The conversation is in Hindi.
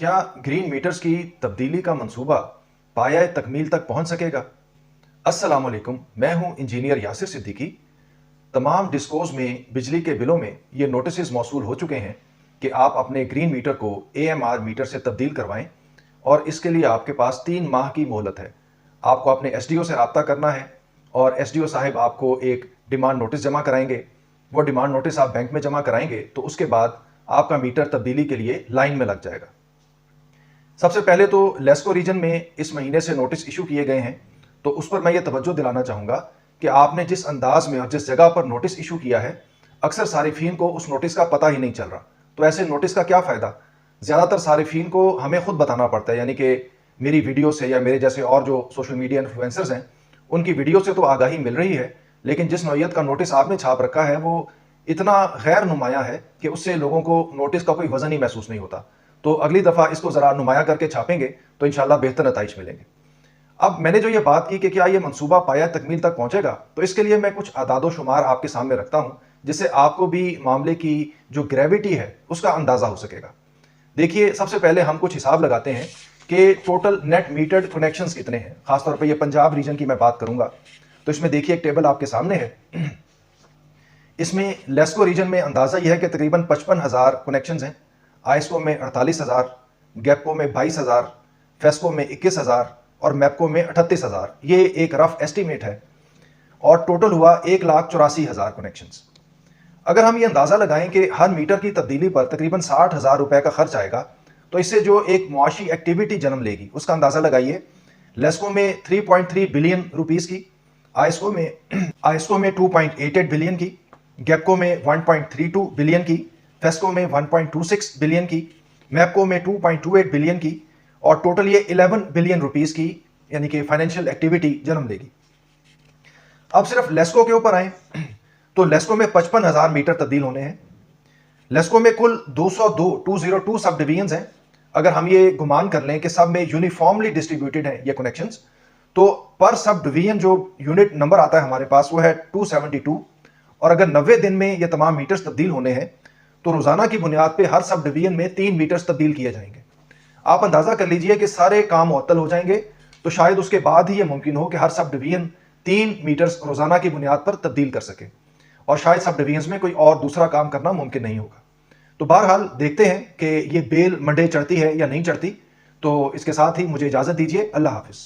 क्या ग्रीन मीटर्स की तब्दीली का मंसूबा पाया तकमील तक पहुंच सकेगा? अस्सलाम वालेकुम, मैं हूं इंजीनियर यासिर सिद्दीकी। तमाम डिस्कोज में बिजली के बिलों में ये नोटिस मौसूल हो चुके हैं कि आप अपने ग्रीन मीटर को AMR मीटर से तब्दील करवाएं और इसके लिए आपके पास 3 माह की मोहलत है। आपको अपने SDO से रब्ता करना है और SDO साहिब आपको एक डिमांड नोटिस जमा कराएंगे। वो डिमांड नोटिस आप बैंक में जमा कराएंगे तो उसके बाद आपका मीटर तब्दीली के लिए लाइन में लग जाएगा। सबसे पहले तो लेस्को रीजन में इस महीने से नोटिस इशू किए गए हैं, तो उस पर मैं ये तवज्जो दिलाना चाहूँगा कि आपने जिस अंदाज में और जिस जगह पर नोटिस इशू किया है, अक्सर सारिफीन को उस नोटिस का पता ही नहीं चल रहा। तो ऐसे नोटिस का क्या फ़ायदा? ज़्यादातर सारिफीन को हमें खुद बताना पड़ता है, यानी कि मेरी वीडियो से या मेरे जैसे और जो सोशल मीडिया इन्फ्लुएंसर्स हैं, उनकी वीडियो से तो आगाही मिल रही है, लेकिन जिस नौइयत का नोटिस आपने छाप रखा है वो इतना गैर नुमाया है कि उससे लोगों को नोटिस का कोई वजन ही महसूस नहीं होता। तो अगली दफ़ा इसको ज़रा नुमाया करके छापेंगे तो इंशाल्लाह बेहतर नताइज मिलेंगे। अब मैंने जो ये बात की कि क्या ये मंसूबा पाया तकमील तक पहुंचेगा, तो इसके लिए मैं कुछ आदादो शुमार आपके सामने रखता हूं, जिससे आपको भी मामले की जो ग्रेविटी है उसका अंदाज़ा हो सकेगा। देखिए, सबसे पहले हम कुछ हिसाब लगाते हैं कि टोटल नेट मीटर्ड कनेक्शंस कितने हैं। खासतौर पर ये पंजाब रीजन की मैं बात करूंगा, तो इसमें देखिए एक टेबल आपके सामने है। इसमें लेस्को रीजन में अंदाज़ा यह है कि तकरीबन 55,000 कनेक्शंस हैं। आइस्को में 48,000, गैपको में 22,000, फेस्को में 21,000 और मैपको में 38,000। ये एक रफ एस्टीमेट है और टोटल हुआ 1,84,000 कनेक्शंस। अगर हम ये अंदाज़ा लगाएं कि हर मीटर की तब्दीली पर तकरीबन 60,000 रुपए का खर्च आएगा, तो इससे जो एक मुआशी एक्टिविटी जन्म लेगी उसका अंदाज़ा लगाइए। लेस्को में 3.3 बिलियन रुपीज़ की, आइस्को में 2.88 बिलियन की, गैपको में 1.32 बिलियन की, फेस्को में 1.26 बिलियन की, मैपको में 2.28 बिलियन की और टोटल ये 11 बिलियन रुपीस की यानी कि फाइनेंशियल एक्टिविटी जन्म लेगी। अब सिर्फ लेस्को के ऊपर आए तो लेस्को में 55,000 मीटर तब्दील होने हैं। लेस्को में कुल 202 सब डिवीजन हैं। अगर हम ये गुमान कर लें कि सब में यूनिफॉर्मली डिस्ट्रीब्यूटेड हैं ये कनेक्शंस, तो पर सब डिवीजन जो यूनिट नंबर आता है हमारे पास वो है 272। और अगर 90 दिन में ये तमाम मीटर्स तब्दील होने हैं तो रोजाना की बुनियाद पे हर सब डिवीजन में 3 मीटर्स तब्दील किए जाएंगे। आप अंदाजा कर लीजिए कि सारे काम मुअत्तल हो जाएंगे, तो शायद उसके बाद ही ये मुमकिन हो कि हर सब डिवीजन 3 मीटर्स रोजाना की बुनियाद पर तब्दील कर सके और शायद सब डिवीजन में कोई और दूसरा काम करना मुमकिन नहीं होगा। तो बहरहाल देखते हैं कि ये बेल मंडे चढ़ती है या नहीं चढ़ती। तो इसके साथ ही मुझे इजाजत दीजिए। अल्लाह हाफिज।